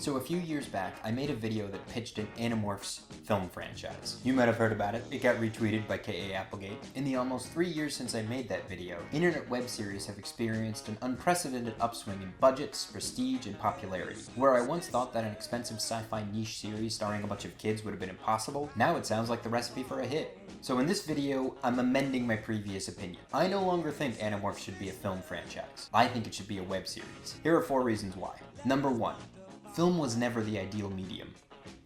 So a few years back, I made a video that pitched an Animorphs film franchise. You might have heard about it. It got retweeted by K.A. Applegate. In the almost 3 years since I made that video, internet web series have experienced an unprecedented upswing in budgets, prestige, and popularity. Where I once thought that an expensive sci-fi niche series starring a bunch of kids would have been impossible, now it sounds like the recipe for a hit. So in this video, I'm amending my previous opinion. I no longer think Animorphs should be a film franchise. I think it should be a web series. Here are 4 reasons why. Number 1. Film was never the ideal medium.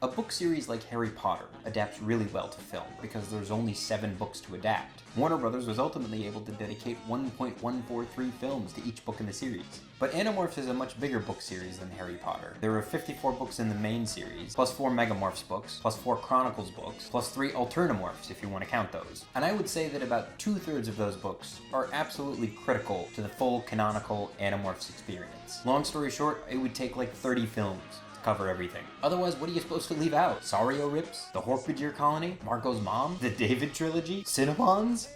A book series like Harry Potter adapts really well to film because there's only 7 books to adapt. Warner Brothers was ultimately able to dedicate 1.143 films to each book in the series. But Animorphs is a much bigger book series than Harry Potter. There are 54 books in the main series, plus 4 Megamorphs books, plus 4 Chronicles books, plus 3 Alternamorphs if you want to count those. And I would say that about 2/3 of those books are absolutely critical to the full canonical Animorphs experience. Long story short, it would take like 30 films cover everything. Otherwise, what are you supposed to leave out? Sario Rips? The Hork-Bajir Colony? Marco's Mom? The David Trilogy? Cinnabons?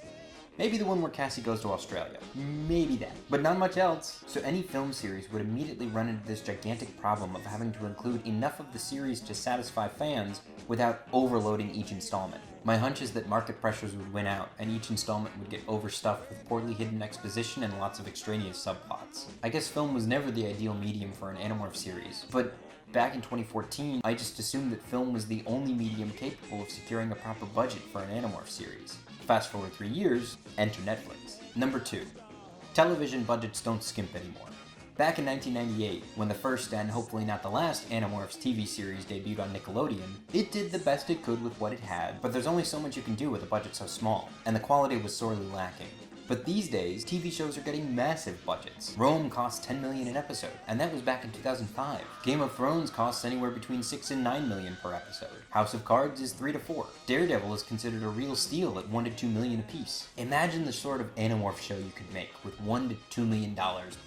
Maybe the one where Cassie goes to Australia. Maybe that. But not much else. So any film series would immediately run into this gigantic problem of having to include enough of the series to satisfy fans without overloading each installment. My hunch is that market pressures would win out, and each installment would get overstuffed with poorly hidden exposition and lots of extraneous subplots. I guess film was never the ideal medium for an Animorph series, but back in 2014, I just assumed that film was the only medium capable of securing a proper budget for an Animorph series. Fast forward 3 years, enter Netflix. Number 2. Television budgets don't skimp anymore. Back in 1998, when the first and hopefully not the last Animorphs TV series debuted on Nickelodeon, it did the best it could with what it had, but there's only so much you can do with a budget so small, and the quality was sorely lacking. But these days, TV shows are getting massive budgets. Rome costs $10 million an episode, and that was back in 2005. Game of Thrones costs anywhere between $6 and $9 million per episode. House of Cards is $3 to $4. Daredevil is considered a real steal at $1 to $2 million apiece. Imagine the sort of Animorph show you could make with $1 to $2 million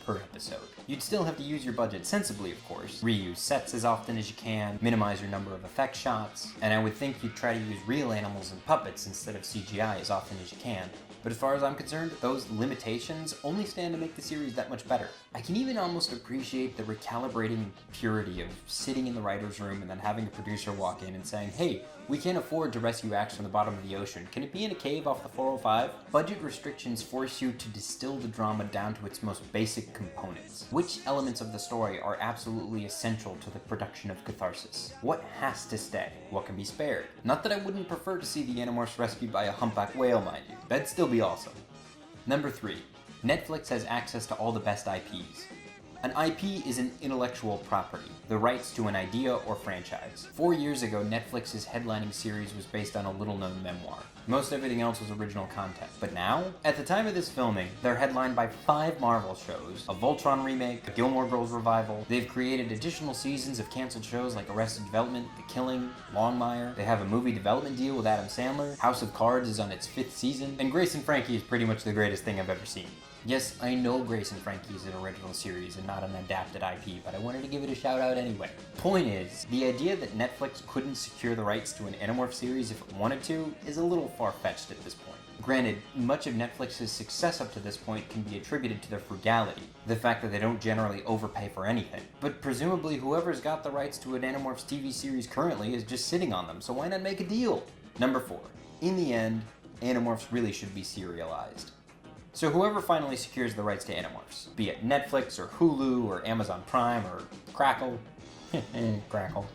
per episode. You'd still have to use your budget sensibly, of course. Reuse sets as often as you can, minimize your number of effect shots, and I would think you'd try to use real animals and puppets instead of CGI as often as you can. But as far as I'm concerned, those limitations only stand to make the series that much better. I can even almost appreciate the recalibrating purity of sitting in the writer's room and then having a producer walk in and saying, "Hey, we can't afford to rescue Axe from the bottom of the ocean. Can it be in a cave off the 405? Budget restrictions force you to distill the drama down to its most basic components. Which elements of the story are absolutely essential to the production of catharsis? What has to stay? What can be spared? Not that I wouldn't prefer to see the Animorphs rescued by a humpback whale, mind you. That'd still be awesome. Number 3. Netflix has access to all the best IPs. An IP is an intellectual property, the rights to an idea or franchise. 4 years ago, Netflix's headlining series was based on a little-known memoir. Most everything else was original content. But now, at the time of this filming, they're headlined by 5 Marvel shows, a Voltron remake, a Gilmore Girls revival. They've created additional seasons of canceled shows like Arrested Development, The Killing, Longmire. They have a movie development deal with Adam Sandler. House of Cards is on its 5th season. And Grace and Frankie is pretty much the greatest thing I've ever seen. Yes, I know Grace and Frankie is an original series and not an adapted IP, but I wanted to give it a shout out anyway. Point is, the idea that Netflix couldn't secure the rights to an Animorph series if it wanted to is a little far-fetched at this point. Granted, much of Netflix's success up to this point can be attributed to their frugality, the fact that they don't generally overpay for anything. But presumably whoever's got the rights to an Animorphs TV series currently is just sitting on them, so why not make a deal? Number 4. In the end, Animorphs really should be serialized. So whoever finally secures the rights to Animorphs, be it Netflix or Hulu or Amazon Prime or Crackle, Crackle,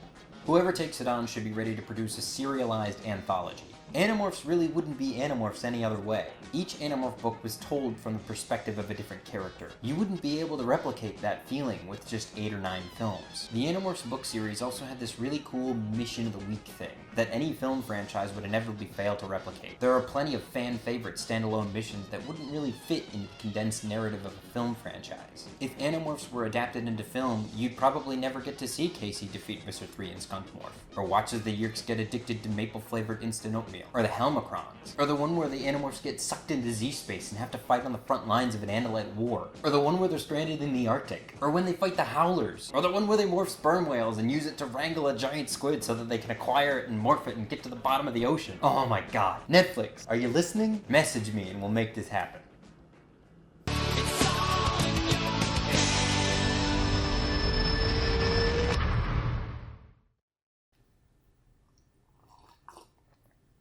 whoever takes it on should be ready to produce a serialized anthology. Animorphs really wouldn't be Animorphs any other way. Each Animorph book was told from the perspective of a different character. You wouldn't be able to replicate that feeling with just 8 or 9 films. The Animorphs book series also had this really cool mission of the week thing that any film franchise would inevitably fail to replicate. There are plenty of fan-favorite standalone missions that wouldn't really fit in the condensed narrative of a film franchise. If Animorphs were adapted into film, you'd probably never get to see Casey defeat Mr. 3 and Skunkmorph, or watch as the Yeerks get addicted to maple-flavored instant oatmeal, or the Helmacrons, or the one where the Animorphs get sucked into Z-space and have to fight on the front lines of an Andalite war, or the one where they're stranded in the Arctic, or when they fight the Howlers, or the one where they morph sperm whales and use it to wrangle a giant squid so that they can acquire it and morph it and get to the bottom of the ocean. Oh my god. Netflix, are you listening? Message me and we'll make this happen.